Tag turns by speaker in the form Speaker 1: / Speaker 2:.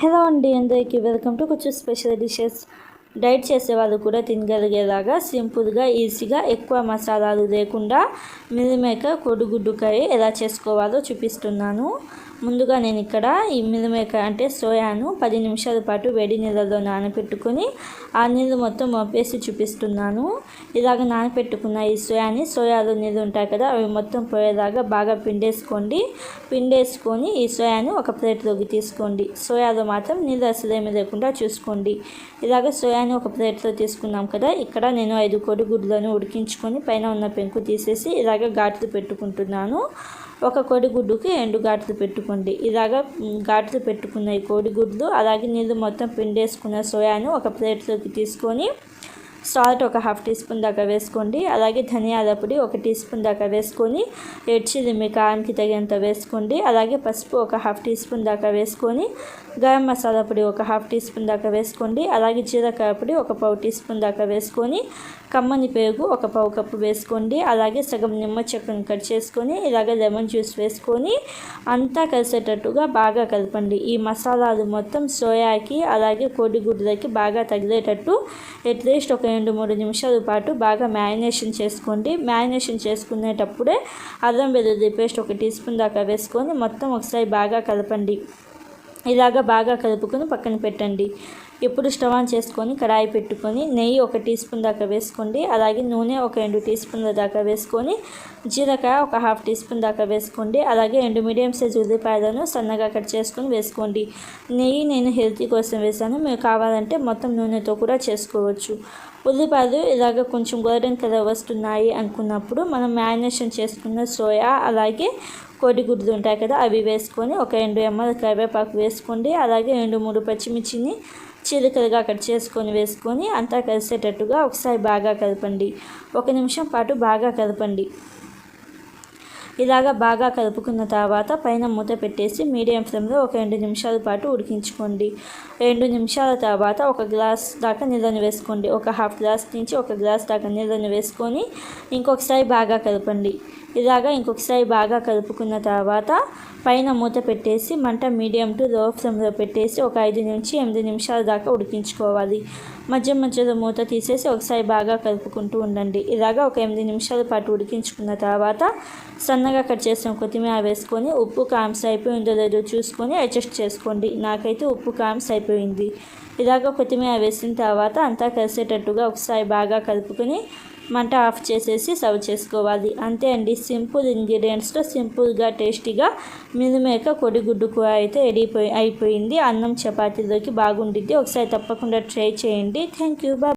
Speaker 1: Hello అండి, అందరికీ welcome to కొంచెం స్పెషల్ డిషెస్. డైట్ చేసే వాళ్ళు కూడా తినగలిగేలాగా సింపుల్గా ఈజీగా ఎక్కువ మసాలాలు లేకుండా మిల్ మేకర్ కోడిగుడ్డు కర్రీ ఎలా చేసుకోవాలో చూపిస్తున్నాను. ముందుగా నేను ఇక్కడ ఈ మిల్ మేకర్ అంటే సోయాను 10 నిమిషాల పాటు వేడి నీళ్ళలో నానబెట్టుకొని ఆ నీళ్ళు మొత్తం వంపేసి చూపిస్తున్నాను. ఇలాగ నానబెట్టుకున్న ఈ సోయాలో నీళ్ళు ఉంటాయి కదా, అవి మొత్తం పోయేలాగా బాగా పిండేసుకొని ఈ సోయాను ఒక ప్లేట్లోకి తీసుకోండి. సోయాలో మాత్రం నీళ్ళు అసలేమీ లేకుండా చూసుకోండి. ఇలాగ సోయాని ఒక ప్లేట్లో తీసుకున్నాం కదా, ఇక్కడ నేను 5 కోడిగుడ్లను ఉడికించుకొని పైన ఉన్న పెంకు తీసేసి ఇలాగ ఘాట్లు పెట్టుకుంటున్నాను. ఒక కోడిగుడ్డుకి 2 ఘాట్లు పెట్టుకోండి. ఇలాగ ఘాట్లు పెట్టుకున్న ఈ కోడిగుడ్లు అలాగే నీళ్ళు మొత్తం పిండేసుకున్న సోయాను ఒక ప్లేట్లోకి తీసుకొని సాల్ట్ ఒక 1/2 టీ స్పూన్ దాకా వేసుకోండి. అలాగే ధనియాల పొడి 1 టీ స్పూన్ దాకా వేసుకొని, రెడ్ చిల్లీ మీ కారానికి తగినంత వేసుకోండి. అలాగే పసుపు ఒక 1/2 టీ స్పూన్ దాకా వేసుకొని, గరం మసాలా పొడి ఒక 1/2 టీ స్పూన్ దాకా వేసుకోండి. అలాగే జీలకర్ర పొడి ఒక 1/4 టీ స్పూన్ దాకా వేసుకొని, కమ్మని పెరుగు ఒక 1/4 కప్పు వేసుకోండి. అలాగే సగం నిమ్మ చెక్కను కట్ చేసుకొని ఇలాగ లెమన్ జ్యూస్ వేసుకొని అంతా కలిసేటట్టుగా బాగా కలపండి. ఈ మసాలాలు మొత్తం సోయాకి అలాగే కోడిగుడ్లకి బాగా తగిలేటట్టు అట్లీస్ట్ ఒక 2-3 నిమిషాల పాటు బాగా మ్యారినేషన్ చేసుకోండి. మ్యారినేషన్ చేసుకునేటప్పుడే అల్లం వెల్లుల్లి పేస్ట్ 1 టీ స్పూన్ దాకా వేసుకొని మొత్తం ఒకసారి బాగా కలపండి. ఇలాగ బాగా కలుపుకొని పక్కన పెట్టండి. ఇప్పుడు స్టవ్ ఆన్ చేసుకొని కడాయి పెట్టుకొని నెయ్యి 1 టీ స్పూన్ దాకా వేసుకోండి. అలాగే నూనె ఒక 2 టీ స్పూన్ల దాకా వేసుకొని, జీలకర్ర ఒక 1/2 టీ స్పూన్ దాకా వేసుకోండి. అలాగే 2 మీడియం సైజ్ ఉల్లిపాయలను సన్నగా కట్ చేసుకొని వేసుకోండి. నెయ్యి నేను హెల్తీ కోసం వేసాను, మీరు కావాలంటే మొత్తం నూనెతో కూడా చేసుకోవచ్చు. ఉల్లిపాయలు ఇలాగ కొంచెం గోల్డెన్ కలర్ వస్తున్నాయి అనుకున్నప్పుడు మనం మ్యారినేషన్ చేసుకున్న సోయా అలాగే కోడిగుడ్లు ఉంటాయి కదా, అవి వేసుకొని ఒక 2 ml కరివేపాకు వేసుకోండి. అలాగే 2-3 పచ్చిమిర్చిని చీలికలుగా కట్ చేసుకొని వేసుకొని అంతా కలిసేటట్టుగా ఒకసారి బాగా కలపండి. 1 నిమిషం పాటు బాగా కలపండి. ఇలాగ బాగా కలుపుకున్న తర్వాత పైన మూత పెట్టేసి మీడియం ఫ్లేమ్లో ఒక 2 నిమిషాల పాటు ఉడికించుకోండి. 2 నిమిషాల తర్వాత 1 గ్లాస్ దాకా నీళ్ళని వేసుకోండి. ఒక 1/2 గ్లాస్ నుంచి 1 గ్లాస్ దాకా నీళ్ళని వేసుకొని ఇంకొకసారి బాగా కలపండి. ఇలాగ ఇంకొకసారి బాగా కలుపుకున్న తర్వాత పైన మూత పెట్టేసి మంట మీడియం టు లో ఫ్లేమ్లో పెట్టేసి ఒక 5 నుంచి 8 నిమిషాల దాకా ఉడికించుకోవాలి. మధ్యలో మూత తీసేసి ఒకసారి బాగా కలుపుకుంటూ ఉండండి. ఇలాగ ఒక 8 నిమిషాల పాటు ఉడికించుకున్న తర్వాత సన్నగా కట్ చేసిన కొత్తిమీర వేసుకొని ఉప్పు కారం సరిపోయిందో లేదో చూసుకొని అడ్జస్ట్ చేసుకోండి. నాకైతే ఉప్పు కారం సరిపోయింది. ఇలాగ కొత్తిమీర వేసిన తర్వాత అంతా కలిసేటట్టుగా ఒకసారి బాగా కలుపుకొని మంట ఆఫ్ చేసేసి సర్వ్ చేసుకోవాలి. అంతే అండి, సింపుల్ ఇంగ్రీడియంట్స్తో సింపుల్గా టేస్టీగా మిల్ మేకర్ కోడిగుడ్డు కూర అయితే అయిపోయింది. అన్నం చపాతీలోకి బాగుండిద్ది. ఒకసారి తప్పకుండా ట్రై చేయండి. Thank you. బాయ్.